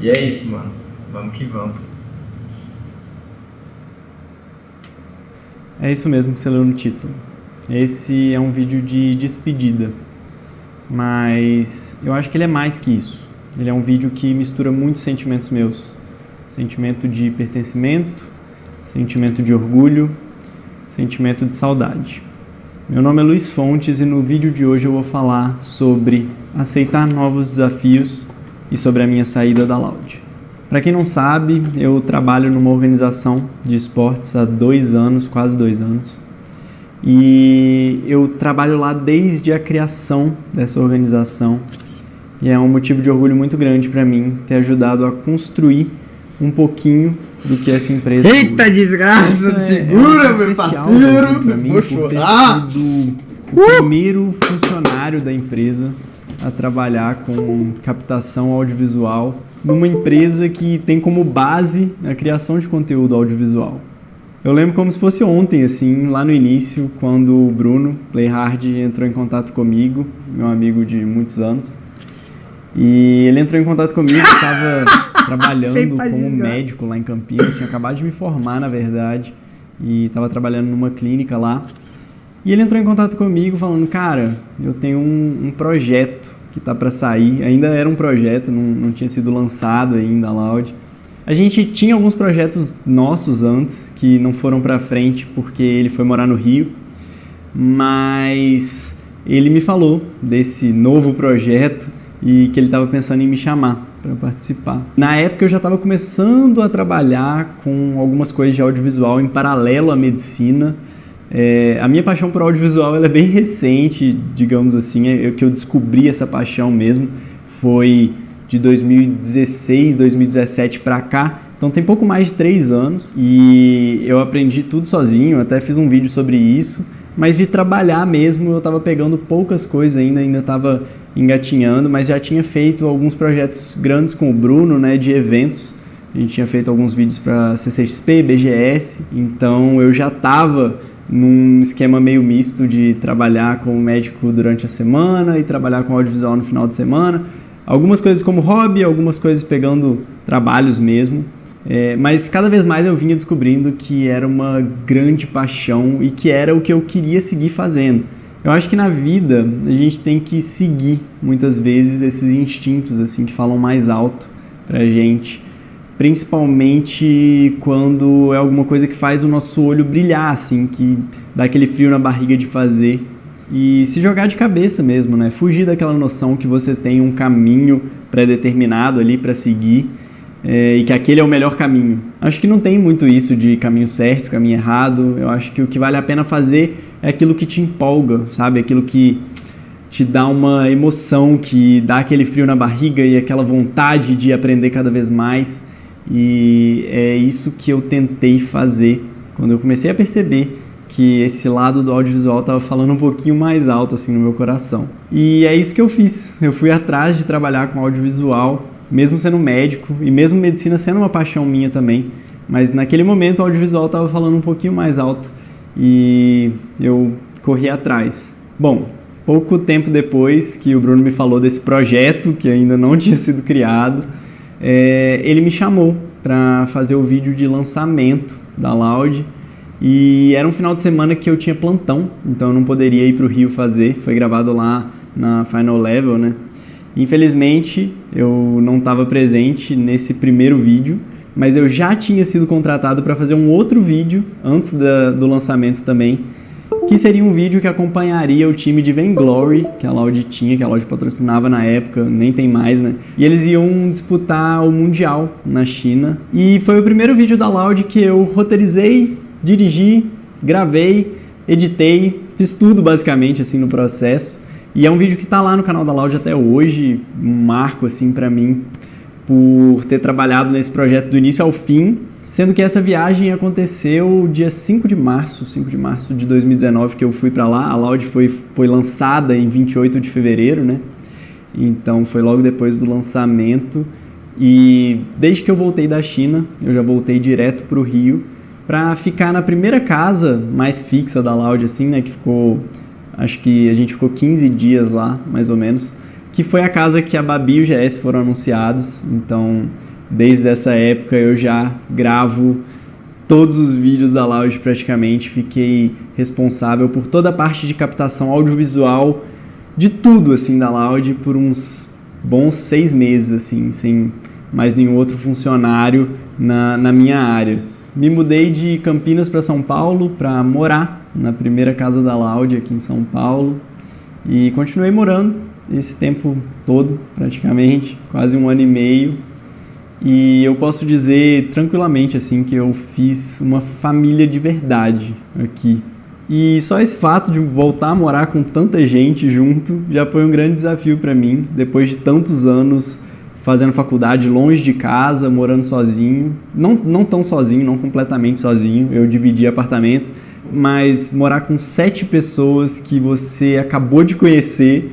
E é isso, mano. Vamos que vamos. É isso mesmo que você leu no título. Esse é um vídeo de despedida, mas eu acho que ele é mais que isso. Ele é um vídeo que mistura muitos sentimentos meus. Sentimento de pertencimento, sentimento de orgulho, sentimento de saudade. Meu nome é Luiz Fontes e no vídeo de hoje eu vou falar sobre aceitar novos desafios e sobre a minha saída da Loud. Para quem não sabe, eu trabalho numa organização de esportes há 2 anos, quase 2 anos. E eu trabalho lá desde a criação dessa organização. E é um motivo de orgulho muito grande para mim ter ajudado a construir um pouquinho do que essa empresa... Eita desgraça, segura, meu parceiro! Pra mim, por ter sido o primeiro funcionário da empresa a trabalhar com captação audiovisual numa empresa que tem como base a criação de conteúdo audiovisual. Eu lembro como se fosse ontem, assim, lá no início, quando o Bruno Playhard entrou em contato comigo, meu amigo de muitos anos. E ele entrou em contato comigo, estava trabalhando como médico lá em Campinas, tinha acabado de me formar, na verdade, e estava trabalhando numa clínica lá. E ele entrou em contato comigo falando, cara, eu tenho um projeto que tá para sair, ainda era um projeto, não tinha sido lançado ainda a Loud. A gente tinha alguns projetos nossos antes, que não foram para frente porque ele foi morar no Rio, mas ele me falou desse novo projeto e que ele estava pensando em me chamar para participar. Na época eu já estava começando a trabalhar com algumas coisas de audiovisual em paralelo à medicina. A minha paixão por audiovisual ela é bem recente, digamos assim, que eu descobri essa paixão mesmo, foi de 2016, 2017 para cá, então tem pouco mais de 3 anos e eu aprendi tudo sozinho, até fiz um vídeo sobre isso, mas de trabalhar mesmo eu estava pegando poucas coisas ainda estava engatinhando, mas já tinha feito alguns projetos grandes com o Bruno, né, de eventos. A gente tinha feito alguns vídeos para CCXP, BGS, então eu já estava num esquema meio misto de trabalhar como médico durante a semana e trabalhar com audiovisual no final de semana. Algumas coisas como hobby, algumas coisas pegando trabalhos mesmo. Mas cada vez mais eu vinha descobrindo que era uma grande paixão e que era o que eu queria seguir fazendo. Eu acho que na vida a gente tem que seguir muitas vezes esses instintos assim que falam mais alto pra gente, principalmente quando é alguma coisa que faz o nosso olho brilhar, assim, que dá aquele frio na barriga de fazer e se jogar de cabeça mesmo, né? Fugir daquela noção que você tem um caminho pré-determinado ali para seguir e que aquele é o melhor caminho. Acho que não tem muito isso de caminho certo, caminho errado. Eu acho que o que vale a pena fazer é aquilo que te empolga, sabe? Aquilo que te dá uma emoção, que dá aquele frio na barriga e aquela vontade de aprender cada vez mais. E é isso que eu tentei fazer quando eu comecei a perceber que esse lado do audiovisual estava falando um pouquinho mais alto assim no meu coração. E é isso que eu fiz. Eu fui atrás de trabalhar com audiovisual, mesmo sendo médico e mesmo medicina sendo uma paixão minha também. Mas naquele momento o audiovisual estava falando um pouquinho mais alto e eu corri atrás. Bom, pouco tempo depois que o Bruno me falou desse projeto que ainda não tinha sido criado, ele me chamou para fazer o vídeo de lançamento da Loud e era um final de semana que eu tinha plantão, então eu não poderia ir para o Rio fazer, foi gravado lá na Final Level, né? Infelizmente eu não estava presente nesse primeiro vídeo, mas eu já tinha sido contratado para fazer um outro vídeo antes do lançamento também, que seria um vídeo que acompanharia o time de Vainglory, que a Loud tinha, que a Loud patrocinava na época, nem tem mais, né? E eles iam disputar o Mundial na China. E foi o primeiro vídeo da Loud que eu roteirizei, dirigi, gravei, editei, fiz tudo basicamente assim no processo. E é um vídeo que tá lá no canal da Loud até hoje, um marco assim pra mim, por ter trabalhado nesse projeto do início ao fim. Sendo que essa viagem aconteceu dia 5 de março de 2019 que eu fui para lá. A Loud foi lançada em 28 de fevereiro, né? Então foi logo depois do lançamento. E desde que eu voltei da China, eu já voltei direto para o Rio para ficar na primeira casa mais fixa da Loud, assim, né? Que ficou, acho que a gente ficou 15 dias lá, mais ou menos. Que foi a casa que a Babi e o GS foram anunciados. Então desde essa época eu já gravo todos os vídeos da Loud praticamente, fiquei responsável por toda a parte de captação audiovisual de tudo assim da Loud por uns bons 6 meses, assim, sem mais nenhum outro funcionário na minha área. Me mudei de Campinas para São Paulo para morar na primeira casa da Loud aqui em São Paulo e continuei morando esse tempo todo, praticamente, quase 1 ano e meio. E eu posso dizer tranquilamente assim que eu fiz uma família de verdade aqui. E só esse fato de voltar a morar com tanta gente junto já foi um grande desafio para mim, depois de tantos anos fazendo faculdade longe de casa, morando sozinho. Não tão sozinho, não completamente sozinho, eu dividi apartamento, mas morar com 7 pessoas que você acabou de conhecer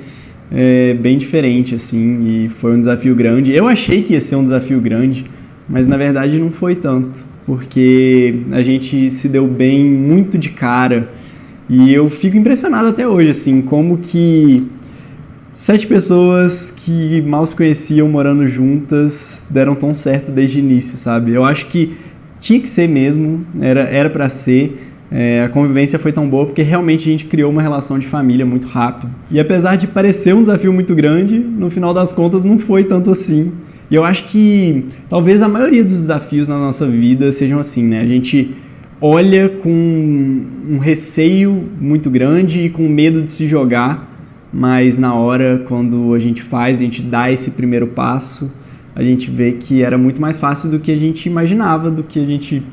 é bem diferente, assim, e foi um desafio grande. Eu achei que ia ser um desafio grande, mas na verdade não foi tanto, porque a gente se deu bem muito de cara. E eu fico impressionado até hoje, assim, como que 7 pessoas que mal se conheciam morando juntas deram tão certo desde o início, sabe? Eu acho que tinha que ser mesmo, era pra ser. A convivência foi tão boa porque realmente a gente criou uma relação de família muito rápido. E apesar de parecer um desafio muito grande, no final das contas não foi tanto assim. E eu acho que talvez a maioria dos desafios na nossa vida sejam assim, né? A gente olha com um receio muito grande e com medo de se jogar, mas na hora, quando a gente dá esse primeiro passo, a gente vê que era muito mais fácil do que a gente imaginava, do que a gente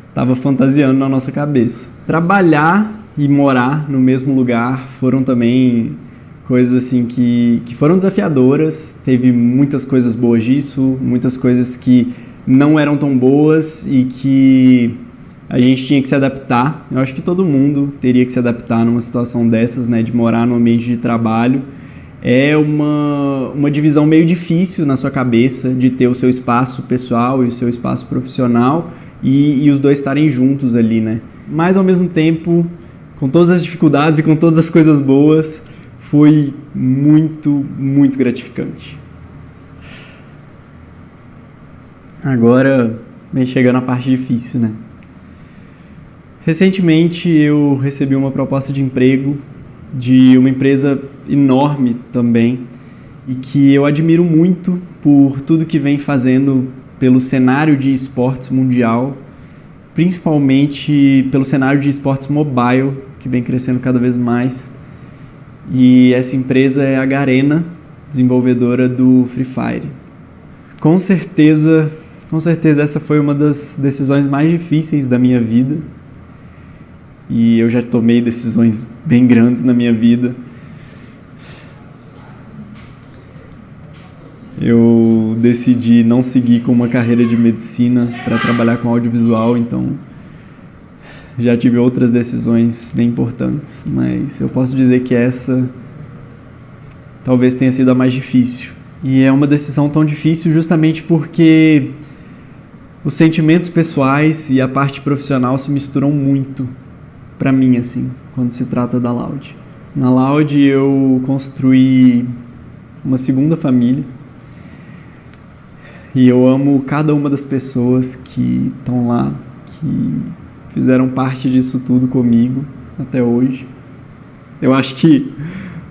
estava fantasiando na nossa cabeça. Trabalhar e morar no mesmo lugar foram também coisas assim que foram desafiadoras. Teve muitas coisas boas disso, muitas coisas que não eram tão boas e que a gente tinha que se adaptar. Eu acho que todo mundo teria que se adaptar numa situação dessas, né, de morar no ambiente de trabalho. É uma divisão meio difícil na sua cabeça de ter o seu espaço pessoal e o seu espaço profissional e os dois estarem juntos ali, né? Mas ao mesmo tempo, com todas as dificuldades e com todas as coisas boas, foi muito, muito gratificante. Agora vem chegando a parte difícil, né? Recentemente eu recebi uma proposta de emprego de uma empresa enorme também e que eu admiro muito por tudo que vem fazendo pelo cenário de esportes mundial, principalmente pelo cenário de esportes mobile, que vem crescendo cada vez mais. E essa empresa é a Garena, desenvolvedora do Free Fire. Com certeza essa foi uma das decisões mais difíceis da minha vida. E eu já tomei decisões bem grandes na minha vida. Eu decidi não seguir com uma carreira de medicina para trabalhar com audiovisual, então já tive outras decisões bem importantes, mas eu posso dizer que essa talvez tenha sido a mais difícil. E é uma decisão tão difícil justamente porque os sentimentos pessoais e a parte profissional se misturam muito para mim, assim, quando se trata da Loud. Na Loud eu construí uma segunda família e eu amo cada uma das pessoas que estão lá, que fizeram parte disso tudo comigo até hoje. Eu acho que